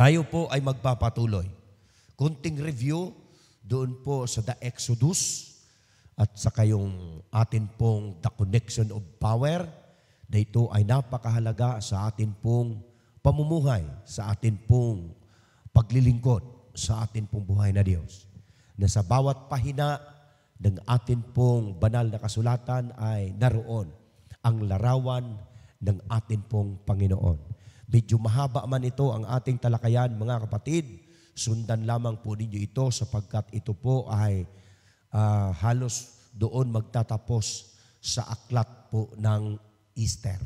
Tayo po ay magpapatuloy. Kunting review doon po sa The Exodus at sa kayong atin pong The Connection of Power na ito ay napakahalaga sa atin pong pamumuhay, sa atin pong paglilingkod, sa atin pong buhay na Diyos. Na sa bawat pahina ng atin pong banal na kasulatan ay naroon ang larawan ng atin pong Panginoon. Medyo mahaba man ito ang ating talakayan, mga kapatid. Sundan lamang po ninyo ito sapagkat ito po ay halos doon magtatapos sa aklat po ng Easter.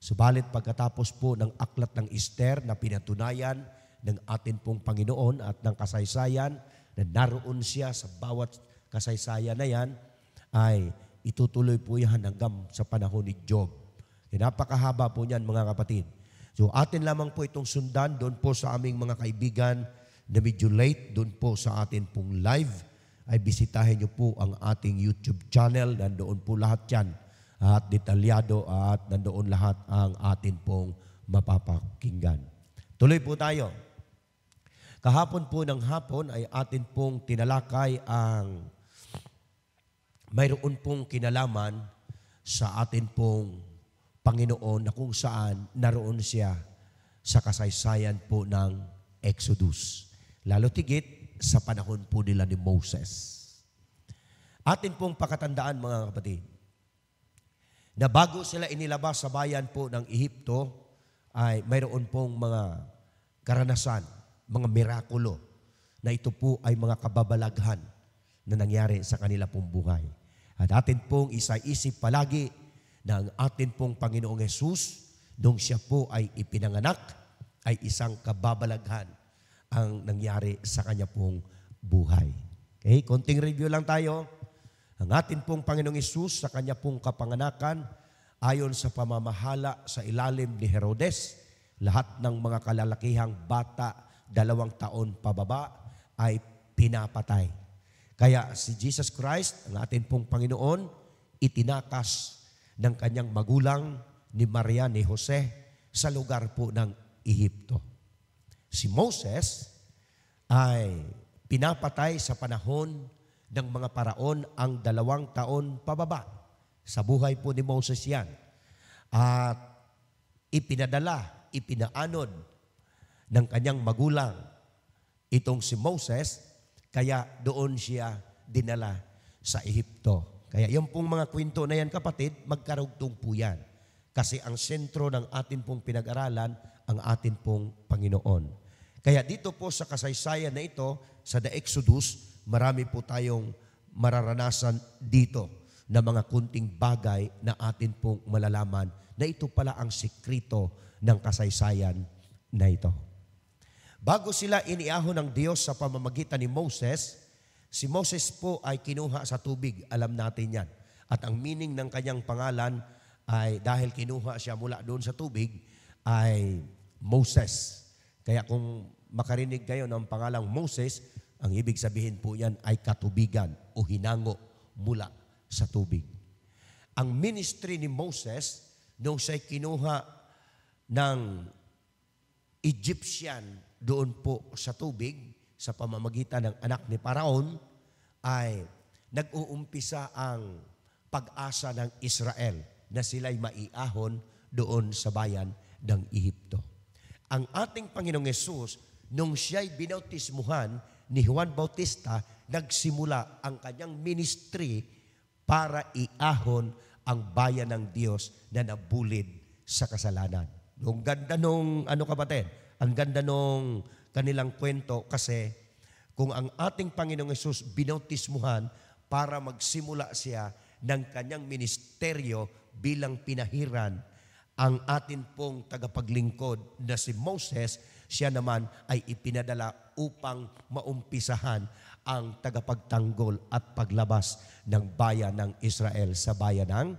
Subalit pagkatapos po ng aklat ng Easter na pinatunayan ng atin pong Panginoon at ng kasaysayan na naroon siya sa bawat kasaysayan na yan, ay itutuloy po yan hanggang sa panahon ni Job. Napakahaba po niyan, mga kapatid. So atin lamang po itong sundan doon po sa aming mga kaibigan na medyo late, doon po sa atin pong live, ay bisitahin niyo po ang ating YouTube channel. Nandoon po lahat yan at detalyado at nandoon lahat ang atin pong mapapakinggan. Tuloy po tayo. Kahapon po ng hapon ay atin pong tinalakay ang mayroon pong kinalaman sa atin pong Panginoon na kung saan naroon siya sa kasaysayan po ng Exodus. Lalo tigit sa panahon po nila ni Moses. Atin pong pakatandaan, mga kapatid, na bago sila inilabas sa bayan po ng Ehipto, ay mayroon pong mga karanasan, mga mirakulo, na ito po ay mga kababalaghan na nangyari sa kanila pong buhay. At atin pong isa-isip palagi na ang atin pong Panginoong Hesus, nung siya po ay ipinanganak, ay isang kababalaghan ang nangyari sa kanya pong buhay. Okay, konting review lang tayo. Ang atin pong Panginoong Hesus sa kanya pong kapanganakan, ayon sa pamamahala sa ilalim ni Herodes, lahat ng mga kalalakihang bata, 2 taon pababa, ay pinapatay. Kaya si Jesus Christ, ang atin pong Panginoon, itinakas ng kanyang magulang ni Maria ni Jose sa lugar po ng Ehipto. Si Moses ay pinapatay sa panahon ng mga paraon ang 2 taon pababa. Sa buhay po ni Moses yan. At ipinadala, ipinaanod ng kanyang magulang itong si Moses, kaya doon siya dinala sa Ehipto. Kaya yung pong mga kwento na yan, kapatid, magkarugtong po yan. Kasi ang sentro ng atin pong pinag-aralan, ang atin pong Panginoon. Kaya dito po sa kasaysayan na ito, sa The Exodus, marami po tayong mararanasan dito na mga kunting bagay na atin pong malalaman na ito pala ang sikrito ng kasaysayan na ito. Bago sila iniahon ng Diyos sa pamamagitan ni Moses, si Moses po ay kinuha sa tubig, alam natin yan. At ang meaning ng kanyang pangalan ay dahil kinuha siya mula doon sa tubig, ay Moses. Kaya kung makarinig kayo ng pangalang Moses, ang ibig sabihin po yan ay katubigan o hinango mula sa tubig. Ang ministry ni Moses, nung siya'y kinuha ng Egyptian doon po sa tubig, sa pamamagitan ng anak ni Paraon, ay nag-uumpisa ang pag-asa ng Israel na sila'y maiahon doon sa bayan ng Ehipto. Ang ating Panginoong Hesus, nung siya'y binautismuhan ni Juan Bautista, nagsimula ang kanyang ministry para iahon ang bayan ng Diyos na nabulid sa kasalanan. Ang ganda nung, kapatid? Ang ganda nung kanilang kwento kasi kung ang ating Panginoong Hesus binautismuhan para magsimula siya ng kanyang ministeryo bilang pinahiran, ang atin pong tagapaglingkod na si Moses, siya naman ay ipinadala upang maumpisahan ang tagapagtanggol at paglabas ng bayan ng Israel sa bayan ng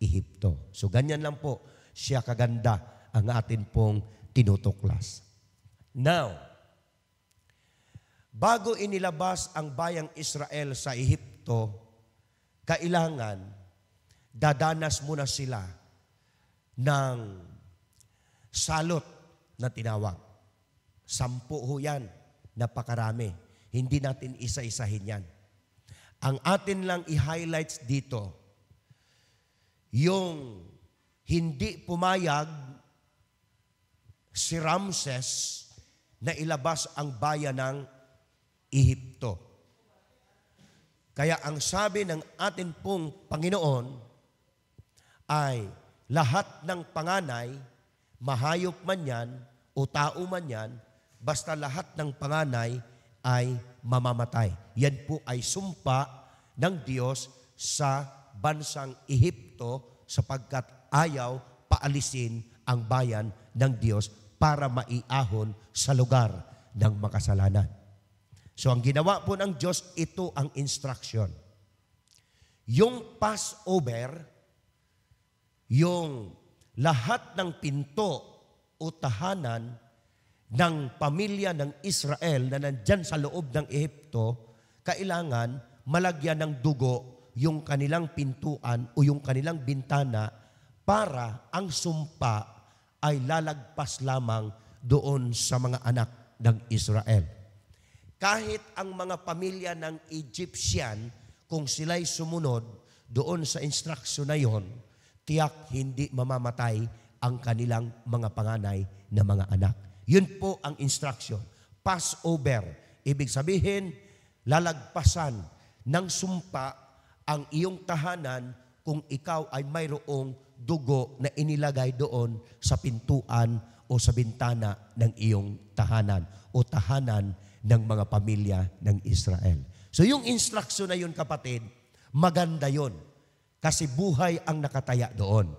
Ehipto. So ganyan lang po siya kaganda ang atin pong tinutuklas. Now, bago inilabas ang bayang Israel sa Ehipto, kailangan dadanas muna sila ng salot na tinawag. 10 ho yan. Napakarami. Hindi natin isa-isahin yan. Ang atin lang i-highlights dito, yung hindi pumayag si Ramses na ilabas ang bayan ng Ehipto. Kaya ang sabi ng atin pong Panginoon ay lahat ng panganay, mahayop man yan o tao man yan, basta lahat ng panganay ay mamamatay. Yan po ay sumpa ng Diyos sa bansang Ehipto sapagkat ayaw paalisin ang bayan ng Diyos para maiahon sa lugar ng makasalanan. So ang ginawa po ng Diyos, ito ang instruction. Yung Passover, yung lahat ng pinto o tahanan ng pamilya ng Israel na nandyan sa loob ng Ehipto, kailangan malagyan ng dugo yung kanilang pintuan o yung kanilang bintana para ang sumpa ay lalagpas lamang doon sa mga anak ng Israel. Kahit ang mga pamilya ng Egyptian, kung sila'y sumunod doon sa instruction na yon, tiyak hindi mamamatay ang kanilang mga panganay na mga anak. Yun po ang instruction. Passover. Ibig sabihin, lalagpasan ng sumpa ang iyong tahanan kung ikaw ay mayroong dugo na inilagay doon sa pintuan o sa bintana ng iyong tahanan o tahanan ng mga pamilya ng Israel. So yung instruction na yun, kapatid, maganda yun kasi buhay ang nakataya doon.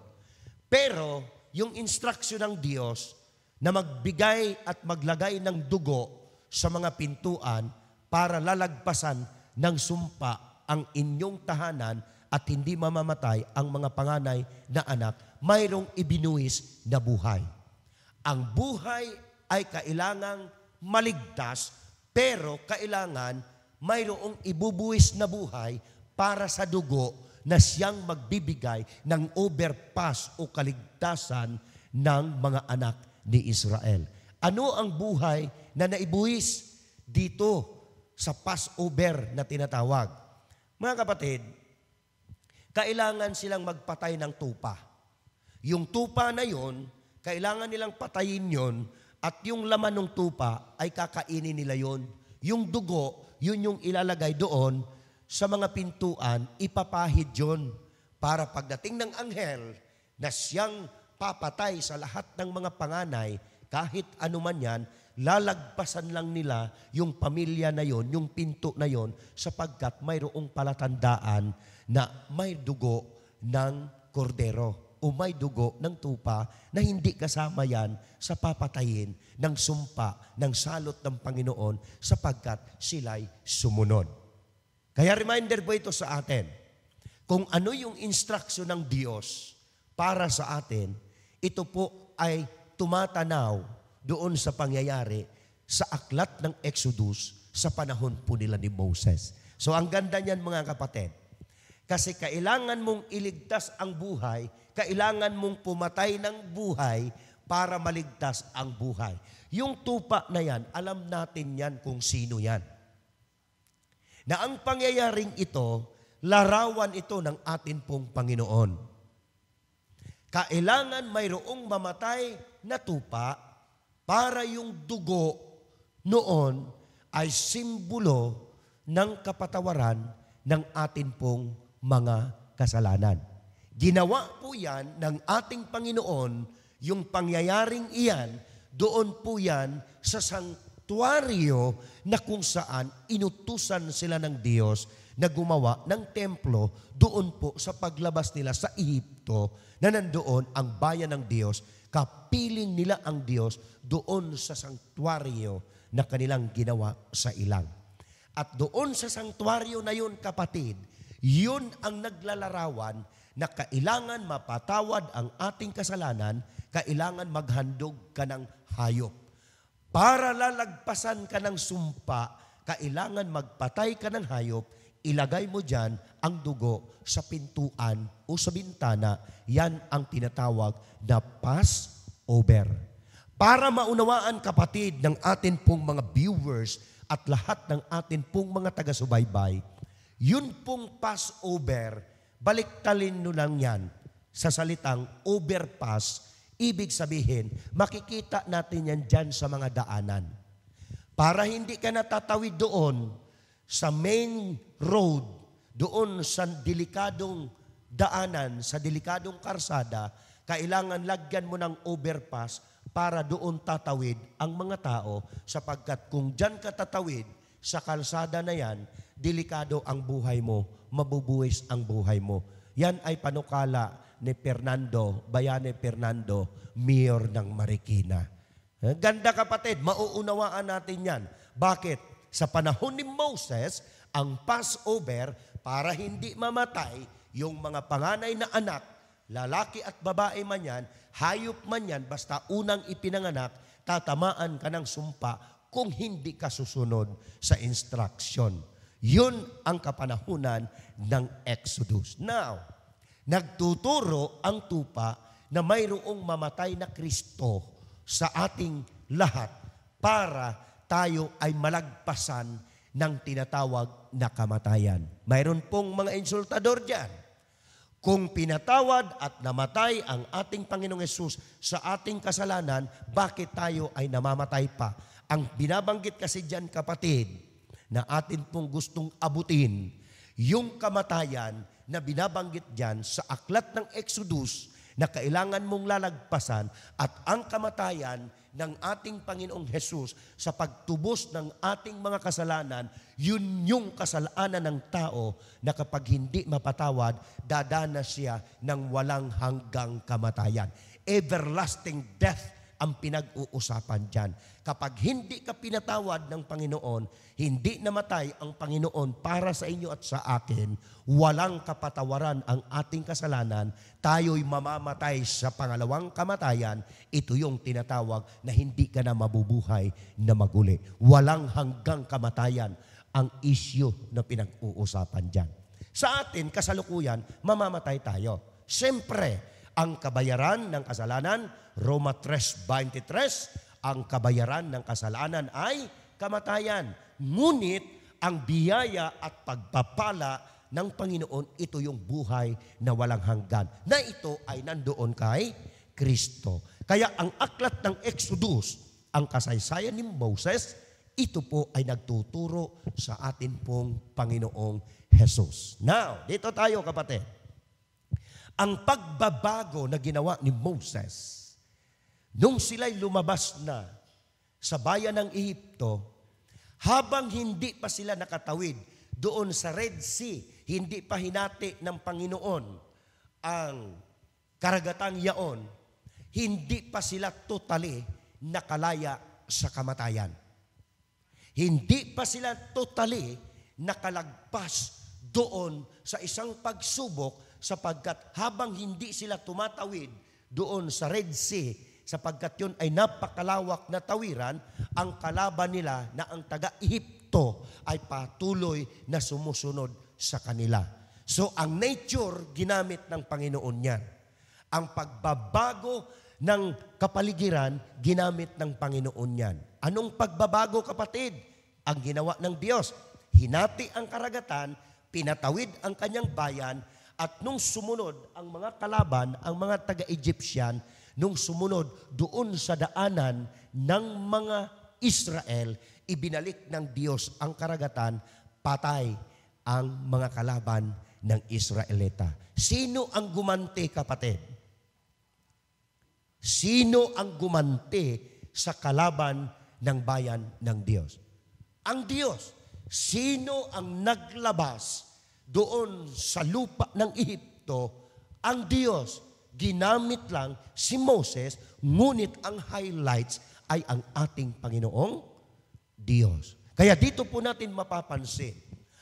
Pero yung instruction ng Diyos na magbigay at maglagay ng dugo sa mga pintuan para lalagpasan ng sumpa ang inyong tahanan at hindi mamamatay ang mga panganay na anak, mayroong ibinuhis na buhay. Ang buhay ay kailangang maligtas, pero kailangan mayroong ibubuhis na buhay para sa dugo na siyang magbibigay ng overpass o kaligtasan ng mga anak ni Israel. Ano ang buhay na naibuhis dito sa Passover na tinatawag? Mga kapatid, kailangan silang magpatay ng tupa. Yung tupa na yon, kailangan nilang patayin yon at yung laman ng tupa ay kakainin nila yon. Yung dugo, yun yung ilalagay doon sa mga pintuan, ipapahid yon para pagdating ng anghel na siyang papatay sa lahat ng mga panganay, kahit anuman yan, lalagpasan lang nila yung pamilya na yon, yung pinto na yon, sapagkat mayroong palatandaan na may dugo ng kordero o may dugo ng tupa na hindi kasama yan sa papatayin ng sumpa ng salot ng Panginoon sapagkat sila'y sumunod. Kaya reminder po ito sa atin, kung ano yung instruction ng Diyos para sa atin, ito po ay tumatanaw doon sa pangyayari sa aklat ng Exodus sa panahon po nila ni Moses. So ang ganda niyan mga kapatid, kasi kailangan mong iligtas ang buhay, kailangan mong pumatay ng buhay para maligtas ang buhay. Yung tupa na yan, alam natin yan kung sino yan. Na ang pangyayaring ito, larawan ito ng atin pong Panginoon. Kailangan mayroong mamatay na tupa para yung dugo noon ay simbolo ng kapatawaran ng atin pong mga kasalanan. Ginawa po yan ng ating Panginoon, yung pangyayaring iyan, doon po yan sa sanktuaryo na kung saan inutusan sila ng Diyos na gumawa ng templo doon po sa paglabas nila sa Ehipto na nandoon ang bayan ng Diyos, kapiling nila ang Diyos doon sa sanktuaryo na kanilang ginawa sa ilang. At doon sa sanktuaryo na yun, kapatid, yun ang naglalarawan na kailangan mapatawad ang ating kasalanan, kailangan maghandog ka ng hayop. Para lalagpasan ka ng sumpa, kailangan magpatay ka ng hayop, ilagay mo dyan ang dugo sa pintuan o sa bintana, yan ang tinatawag na Passover. Para maunawaan, kapatid, ng atin pong mga viewers at lahat ng atin pong mga taga-subaybay, yun pong Passover, baliktalin nyo lang yan sa salitang overpass. Ibig sabihin, makikita natin yan dyan sa mga daanan. Para hindi ka natatawid doon sa main road, doon sa delikadong daanan, sa delikadong karsada, kailangan lagyan mo ng overpass para doon tatawid ang mga tao, sapagkat kung dyan ka tatawid sa kalsada na yan, delikado ang buhay mo, mabubuwis ang buhay mo. Yan ay panukala ni Fernando, Bayane Fernando, Mayor ng Marikina. Ganda, kapatid, mauunawaan natin yan. Bakit? Sa panahon ni Moses, ang Passover, para hindi mamatay yung mga panganay na anak, lalaki at babae man yan, hayop man yan, basta unang ipinanganak, tatamaan ka ng sumpa kung hindi ka susunod sa instruction. Yun ang kapanahunan ng Exodus. Now, nagtuturo ang tupa na mayroong mamatay na Kristo sa ating lahat para tayo ay malagpasan ng tinatawag na kamatayan. Mayroon pong mga insultador dyan. Kung pinatawad at namatay ang ating Panginoong Hesus sa ating kasalanan, bakit tayo ay namamatay pa? Ang binabanggit kasi dyan, kapatid, na atin pong gustong abutin, yung kamatayan na binabanggit dyan sa aklat ng Exodus na kailangan mong lalagpasan, at ang kamatayan ng ating Panginoong Hesus sa pagtubos ng ating mga kasalanan, yun yung kasalanan ng tao na kapag hindi mapatawad, dadanas siya ng walang hanggang kamatayan. Everlasting death ang pinag-uusapan dyan. Kapag hindi ka pinatawad ng Panginoon, hindi namatay ang Panginoon para sa inyo at sa akin, walang kapatawaran ang ating kasalanan, tayo'y mamamatay sa pangalawang kamatayan. Ito yung tinatawag na hindi ka na mabubuhay na maguli. Walang hanggang kamatayan ang issue na pinag-uusapan dyan. Sa atin, kasalukuyan, mamamatay tayo. Siyempre, ang kabayaran ng kasalanan, Roma 3:23, ang kabayaran ng kasalanan ay kamatayan. Ngunit ang biyaya at pagpapala ng Panginoon, ito yung buhay na walang hanggan, na ito ay nandoon kay Kristo. Kaya ang aklat ng Exodus, ang kasaysayan ni Moses, ito po ay nagtuturo sa atin pong Panginoong Jesus. Now, dito tayo, kapatid. Ang pagbabago na ginawa ni Moses, nung sila'y lumabas na sa bayan ng Ehipto, habang hindi pa sila nakatawid doon sa Red Sea, hindi pa hinati ng Panginoon ang karagatang yaon, hindi pa sila totally nakalaya sa kamatayan. Hindi pa sila totally nakalagpas doon sa isang pagsubok, sapagkat habang hindi sila tumatawid doon sa Red Sea, sapagkat yun ay napakalawak na tawiran, ang kalaban nila na ang taga-Ehipto ay patuloy na sumusunod sa kanila. So ang nature, ginamit ng Panginoon yan. Ang pagbabago ng kapaligiran, ginamit ng Panginoon yan. Anong pagbabago, kapatid? Ang ginawa ng Diyos, hinati ang karagatan, pinatawid ang kanyang bayan, at nung sumunod ang mga kalaban, ang mga taga-Egyptian, nung sumunod doon sa daanan ng mga Israel, ibinalik ng Diyos ang karagatan, patay ang mga kalaban ng Israelita. Sino ang gumanti, kapatid? Sino ang gumanti sa kalaban ng bayan ng Diyos? Ang Diyos. Sino ang naglabas doon sa lupa ng Ehipto? Ang Diyos. Ginamit lang si Moses, ngunit ang highlights ay ang ating Panginoong Diyos. Kaya dito po natin mapapansin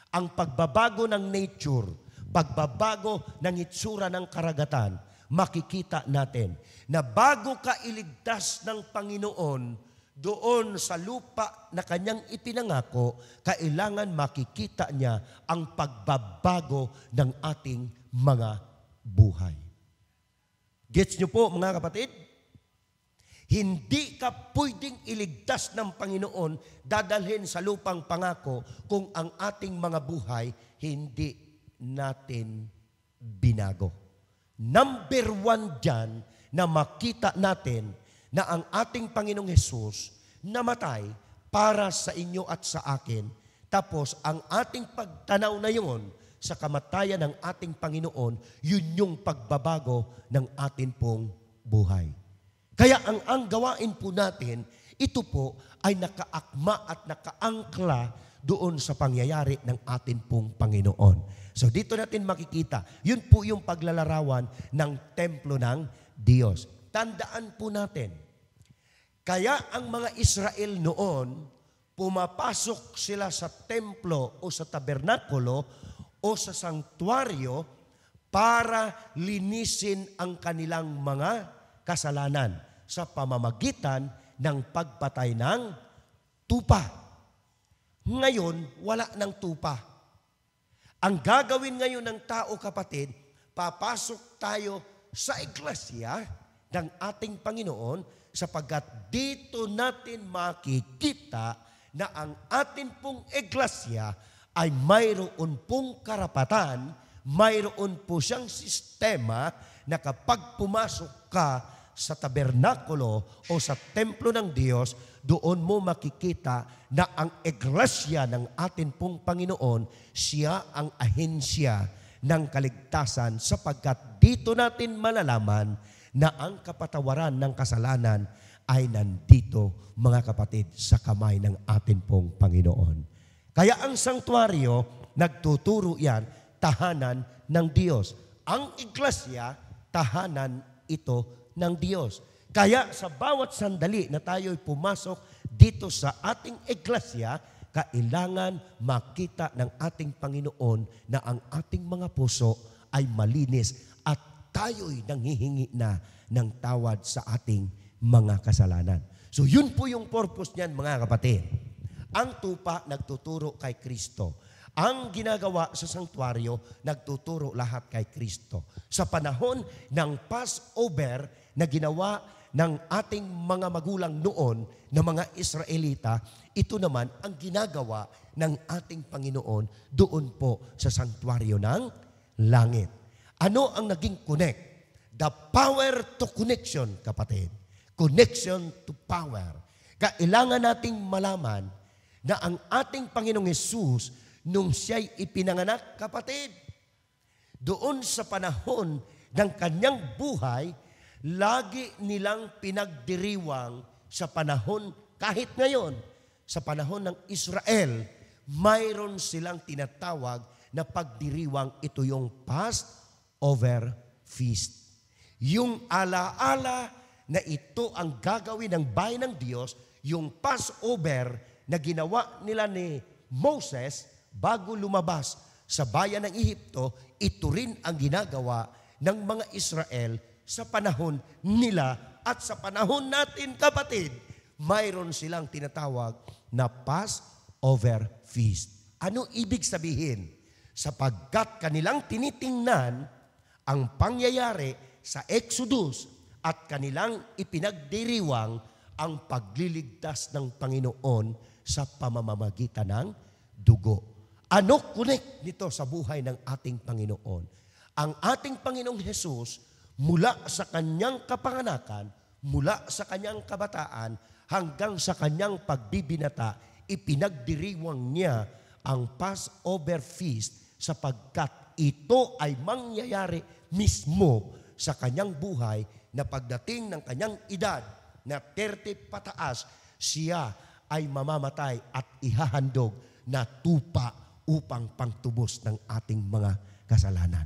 ang pagbabago ng nature, pagbabago ng itsura ng karagatan. Makikita natin na bago ka iligtas ng Panginoon doon sa lupa na kanyang ipinangako, kailangan makikita niya ang pagbabago ng ating mga buhay. Gets niyo po, mga kapatid? Hindi ka pwedeng iligtas ng Panginoon, dadalhin sa lupang pangako kung ang ating mga buhay hindi natin binago. Number 1 dyan na makita natin na ang ating Panginoong Hesus namatay para sa inyo at sa akin. Tapos ang ating pagtanaw na yun sa kamatayan ng ating Panginoon, yun yung pagbabago ng atin pong buhay. Kaya ang gawain po natin, ito po ay nakaakma at nakaangkla doon sa pangyayari ng atin pong Panginoon. So dito natin makikita, yun po yung paglalarawan ng templo ng Diyos. Tandaan po natin, kaya ang mga Israel noon, pumapasok sila sa templo o sa tabernakulo o sa sanktuaryo para linisin ang kanilang mga kasalanan sa pamamagitan ng pagpatay ng tupa. Ngayon, wala ng tupa. Ang gagawin ngayon ng tao, kapatid, papasok tayo sa iglesia ng ating Panginoon sapagkat dito natin makikita na ang atin pong iglesia ay mayroon pong karapatan, mayroon po siyang sistema na kapag pumasok ka sa tabernakulo o sa templo ng Diyos, doon mo makikita na ang iglesia ng atin pong Panginoon, siya ang ahensya ng kaligtasan sapagkat dito natin malalaman na ang kapatawaran ng kasalanan ay nandito, mga kapatid, sa kamay ng atin pong Panginoon. Kaya ang sanktuaryo, nagtuturo yan, tahanan ng Diyos. Ang iglesia, tahanan ito ng Diyos. Kaya sa bawat sandali na tayo'y pumasok dito sa ating iglesia, kailangan makita ng ating Panginoon na ang ating mga puso ay malinis at tayo'y nanghihingi na ng tawad sa ating mga kasalanan. So yun po yung purpose niyan, mga kapatid. Ang tupa nagtuturo kay Kristo. Ang ginagawa sa sanktuaryo, nagtuturo lahat kay Kristo. Sa panahon ng Passover na ginawa ng ating mga magulang noon na mga Israelita, ito naman ang ginagawa ng ating Panginoon doon po sa sanktuaryo ng langit. Ano ang naging connect? The power to connection, kapatid. Connection to power. Kailangan nating malaman na ang ating Panginoong Hesus, nung siya'y ipinanganak, kapatid, doon sa panahon ng kanyang buhay, lagi nilang pinagdiriwang sa panahon, kahit ngayon, sa panahon ng Israel, mayroon silang tinatawag na pagdiriwang, ito yung Passover Feast. Yung alaala na ito ang gagawin ng bayan ng Diyos, yung Passover na ginawa nila ni Moses bago lumabas sa bayan ng Ehipto, ito rin ang ginagawa ng mga Israel sa panahon nila at sa panahon natin, kapatid. Mayroon silang tinatawag na Passover Feast. Ano ibig sabihin? Sapagkat kanilang tinitingnan ang pangyayari sa Exodus at kanilang ipinagdiriwang ang pagliligtas ng Panginoon sa pamamagitan ng dugo. Ano connect nito sa buhay ng ating Panginoon? Ang ating Panginoong Hesus, mula sa kanyang kapanganakan, mula sa kanyang kabataan, hanggang sa kanyang pagbibinata, ipinagdiriwang niya ang Passover Feast sapagkat ito ay mangyayari mismo sa kanyang buhay na pagdating ng kanyang edad na 30 pataas, siya ay mamamatay at ihahandog na tupa upang pangtubos ng ating mga kasalanan.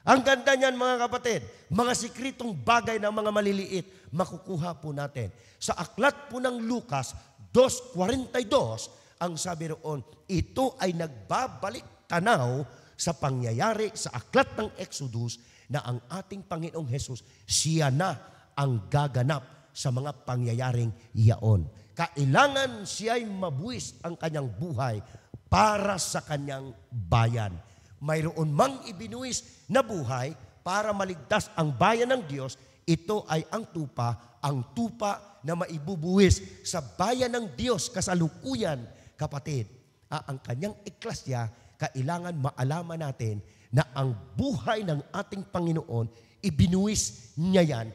Ang ganda niyan, mga kapatid, mga sikritong bagay na mga maliliit, makukuha po natin. Sa aklat po ng Lucas 2:42, ang sabi roon, ito ay nagbabalik tanaw sa pangyayari sa aklat ng Exodus na ang ating Panginoong Hesus, siya na ang gaganap sa mga pangyayaring iyaon. Kailangan siya'y mabuwis ang kanyang buhay para sa kanyang bayan. Mayroon mang ibinuwis na buhay para maligtas ang bayan ng Diyos, ito ay ang tupa na maibubuwis sa bayan ng Diyos kasalukuyan, kapatid. Ang kanyang eklasya, kailangan maalaman natin na ang buhay ng ating Panginoon, ibinuwis niya yan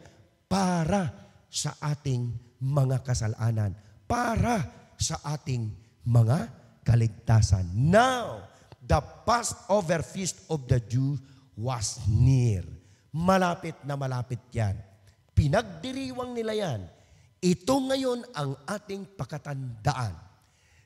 para sa ating mga kasalanan, para sa ating mga kaligtasan. Now, the Passover feast of the Jews was near. Malapit na malapit yan. Pinagdiriwang nila yan. Ito ngayon ang ating pakatandaan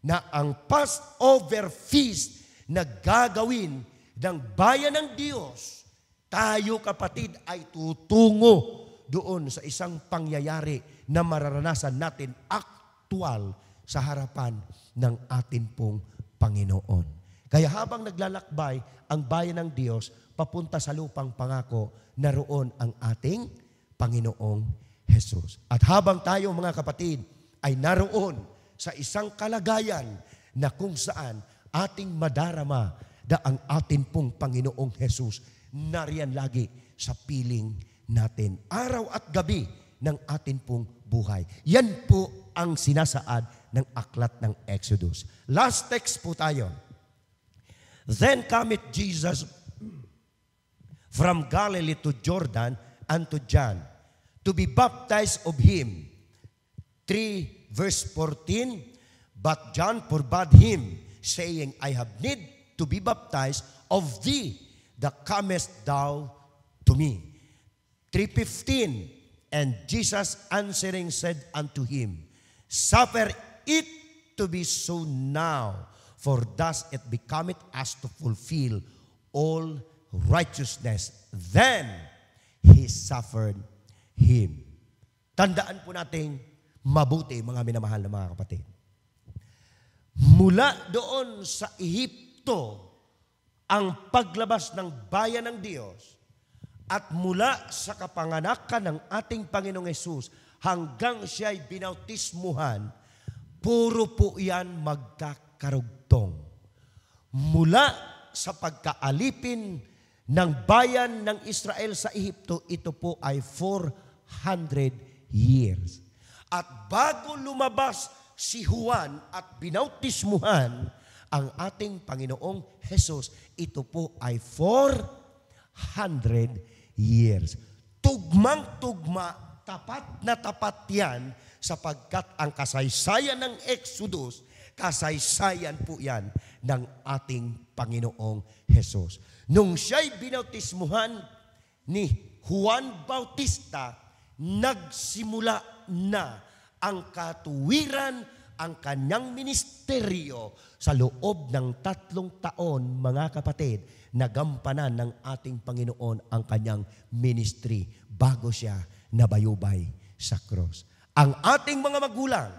na ang Passover feast na gagawin ng bayan ng Diyos, tayo kapatid ay tutungo doon sa isang pangyayari na mararanasan natin aktual sa harapan ng atin pong Panginoon. Kaya habang naglalakbay ang bayan ng Diyos papunta sa lupang pangako, naroon ang ating Panginoong Jesus. At habang tayo mga kapatid ay naroon sa isang kalagayan na kung saan ating madarama na ang atin pong Panginoong Jesus nariyan lagi sa piling natin, araw at gabi ng atin pong buhay. Yan po ang sinasaad ng aklat ng Exodus. Last text po tayo. Then cometh Jesus from Galilee to Jordan unto John to be baptized of him. 3 verse 14, but John forbade him, saying, I have need to be baptized of thee, that comest thou to me. 3:15, and Jesus answering said unto him, suffer it to be so now, for thus it becometh us to fulfill all righteousness. Then he suffered him. Tandaan po natin mabuti, mga minamahal na mga kapatid. Mula doon sa Ehipto, ang paglabas ng bayan ng Diyos, at mula sa kapanganakan ng ating Panginoong Hesus hanggang siya'y binautismuhan, puro po yan magkakarugtong. Mula sa pagkaalipin ng bayan ng Israel sa Ehipto, ito po ay 400 years. At bago lumabas si Juan at binautismuhan ang ating Panginoong Hesus, ito po ay 400 years. Tugmang-tugma, tapat na tapat yan, sapagkat ang kasaysayan ng Exodus, kasaysayan po yan ng ating Panginoong Hesus. Nung siya'y binautismuhan ni Juan Bautista, nagsimula na ang katuwiran, ang kanyang ministeryo sa loob ng 3 taon, mga kapatid, nagampanan ng ating Panginoon ang kanyang ministry bago siya nabayubay sa krus. Ang ating mga magulang,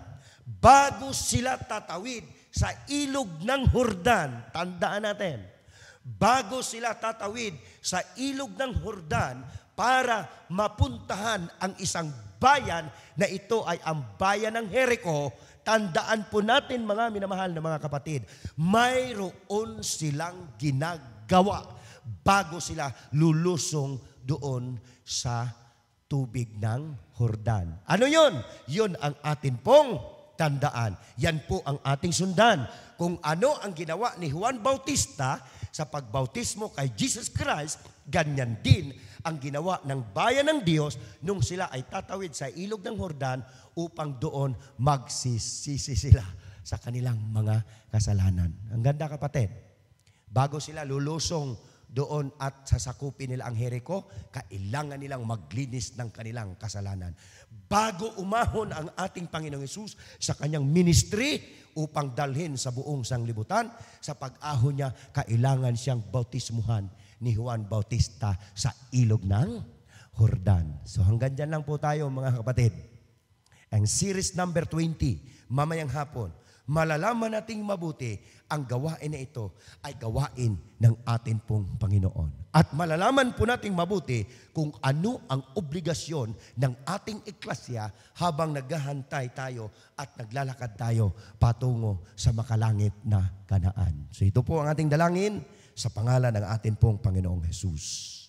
bago sila tatawid sa ilog ng Jordan, tandaan natin, bago sila tatawid sa ilog ng Jordan para mapuntahan ang isang bayan na ito ay ang bayan ng Jericho, tandaan po natin mga minamahal na mga kapatid, mayroon silang ginagawa bago sila lulusong doon sa tubig ng Jordan. Ano yun? Yun ang atin pong tandaan. Yan po ang ating sundan. Kung ano ang ginawa ni Juan Bautista sa pagbautismo kay Jesus Christ, ganyan din ang ginawa ng bayan ng Diyos nung sila ay tatawid sa ilog ng Jordan upang doon magsisisi sila sa kanilang mga kasalanan. Ang ganda kapatid, bago sila lulusong doon at sasakupin nila ang Jericho, kailangan nilang maglinis ng kanilang kasalanan. Bago umahon ang ating Panginoong Hesus sa kanyang ministry upang dalhin sa buong sanglibutan, sa pag-ahon niya, kailangan siyang bautismuhan ni Juan Bautista sa ilog ng Jordan. So hanggang dyan lang po tayo mga kapatid. Ang series number 20, mamayang hapon, malalaman nating mabuti ang gawain na ito ay gawain ng atin pong Panginoon. At malalaman po nating mabuti kung ano ang obligasyon ng ating eklasya habang naghahantay tayo at naglalakad tayo patungo sa makalangit na Kanaan. So ito po ang ating dalangin sa pangalan ng atin pong Panginoong Hesus.